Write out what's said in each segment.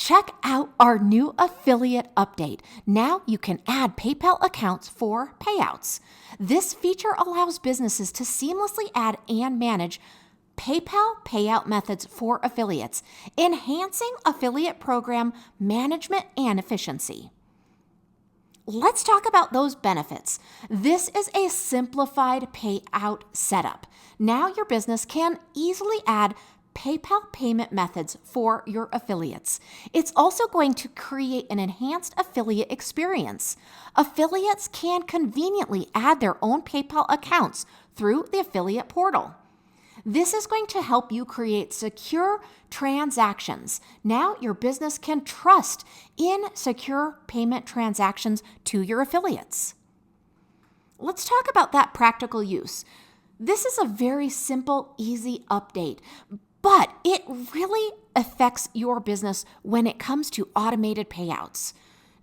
Check out our new affiliate update. Now you can add PayPal accounts for payouts. This feature allows businesses to seamlessly add and manage PayPal payout methods for affiliates, enhancing affiliate program management and efficiency. Let's talk about those benefits. This is a simplified payout setup. Now your business can easily add PayPal payment methods for your affiliates. It's also going to create an enhanced affiliate experience. Affiliates can conveniently add their own PayPal accounts through the affiliate portal. This is going to help you create secure transactions. Now your business can trust in secure payment transactions to your affiliates. Let's talk about that practical use. This is a very simple, easy update, but it really affects your business when it comes to automated payouts.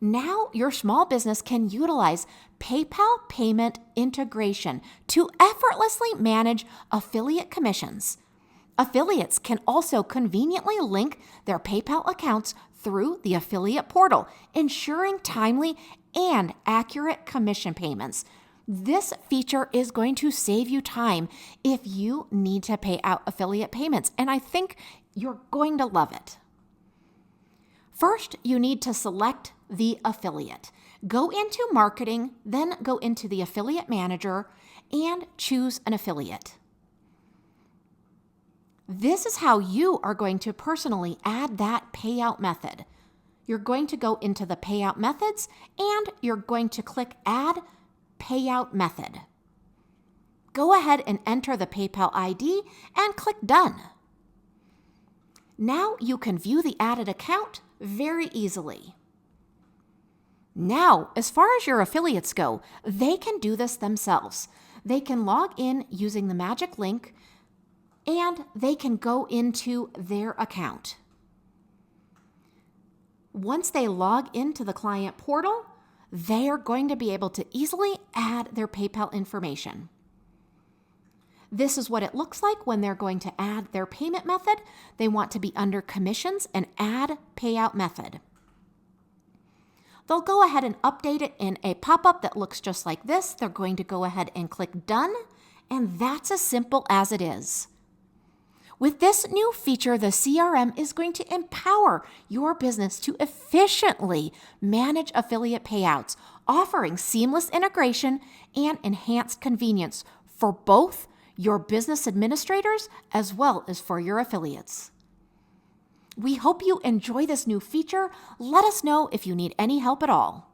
Now your small business can utilize PayPal payment integration to effortlessly manage affiliate commissions. Affiliates can also conveniently link their PayPal accounts through the affiliate portal, ensuring timely and accurate commission payments. This feature is going to save you time if you need to pay out affiliate payments, and I think you're going to love it. First, you need to select the affiliate. Go into marketing, then go into the affiliate manager and choose an affiliate. This is how you are going to personally add that payout method. You're going to go into the payout methods and you're going to click Add Payout Method. Go ahead and enter the PayPal ID and click Done. Now you can view the added account very easily. Now, as far as your affiliates go, they can do this themselves. They can log in using the magic link and they can go into their account. Once they log into the client portal, they are going to be able to easily add their PayPal information. This is what it looks like when they're going to add their payment method. They want to be under commissions and add payout method. They'll go ahead and update it in a pop-up that looks just like this. They're going to go ahead and click Done, and that's as simple as it is. With this new feature, the CRM is going to empower your business to efficiently manage affiliate payouts, offering seamless integration and enhanced convenience for both your business administrators as well as for your affiliates. We hope you enjoy this new feature. Let us know if you need any help at all.